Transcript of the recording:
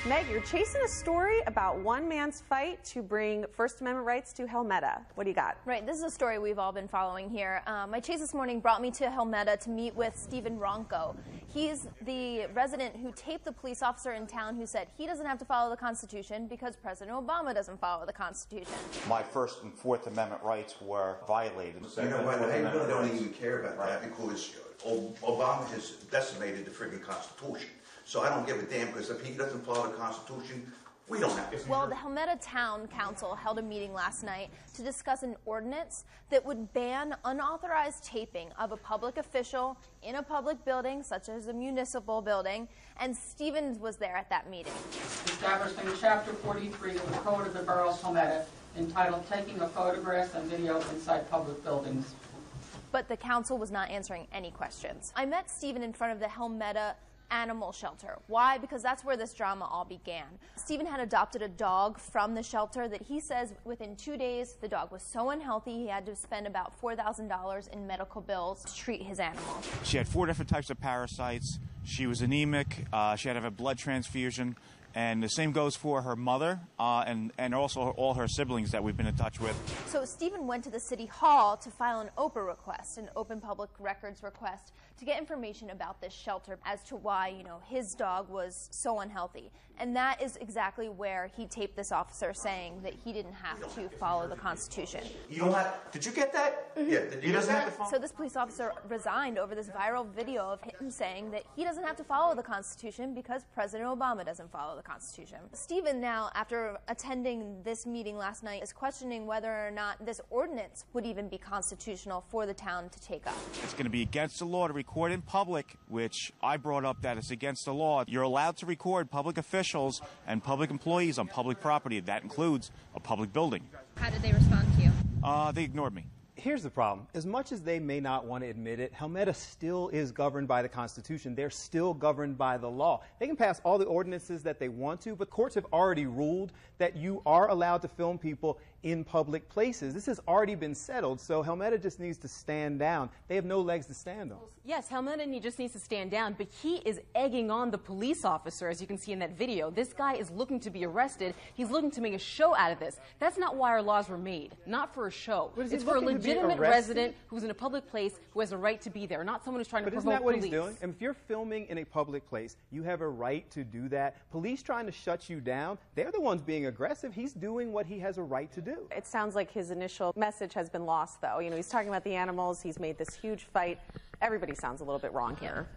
Meg, you're chasing a story about one man's fight to bring First Amendment rights to Helmetta. What do you got? Right, this is a story we've all been following here. My chase this morning brought me to Helmetta to meet with Stephen Wronko. He's the resident who taped the police officer in town who said he doesn't have to follow the Constitution because President Obama doesn't follow the Constitution. My First and Fourth Amendment rights were violated. You know what, I really don't even care about that because Obama has decimated the friggin' Constitution. So I don't give a damn because if he doesn't follow the Constitution, we don't have to. Well, the Helmetta Town Council held a meeting last night to discuss an ordinance that would ban unauthorized taping of a public official in a public building, such as a municipal building, and Stevens was there at that meeting. Established in Chapter 43 of the Code of the Borough of Helmetta, entitled Taking of Photographs and Video Inside Public Buildings. But the council was not answering any questions. I met Stephen in front of the Helmetta animal shelter. Why? Because that's where this drama all began. Stephen had adopted a dog from the shelter that he says within 2 days the dog was so unhealthy he had to spend about $4,000 in medical bills to treat his animal. She had 4 different types of parasites. She was anemic. She had to have a blood transfusion. And the same goes for her mother and also all her siblings that we've been in touch with. So Stephen went to the city hall to file an OPR request, an open public records request, to get information about this shelter as to why, his dog was so unhealthy. And that is exactly where he taped this officer saying that he didn't have to follow the Constitution. You don't have, did you get that? Mm-hmm. Yeah, did you get that? So this police officer resigned over this viral video of him saying that he doesn't have to follow the Constitution because President Obama doesn't follow the Constitution. Stephen now, after attending this meeting last night, is questioning whether or not this ordinance would even be constitutional for the town to take up. It's going to be against the law to record in public, which I brought up that it's against the law. You're allowed to record public officials and public employees on public property. That includes a public building. How did they respond to you? They ignored me. Here's the problem. As much as they may not want to admit it, Helmetta still is governed by the Constitution. They're still governed by the law. They can pass all the ordinances that they want to, but courts have already ruled that you are allowed to film people in public places. This has already been settled, so Helmetta just needs to stand down. They have no legs to stand on. Yes, Helmetta just needs to stand down, but he is egging on the police officer, as you can see in that video. This guy is looking to be arrested. He's looking to make a show out of this. That's not why our laws were made, not for a show. It's for a legitimate resident who's in a public place who has a right to be there, not someone who's trying to provoke police. But isn't that what he's doing? And if you're filming in a public place, you have a right to do that. Police trying to shut you down, they're the ones being aggressive. He's doing what he has a right to do. It sounds like his initial message has been lost, though. He's talking about the animals. He's made this huge fight. Everybody sounds a little bit wrong here.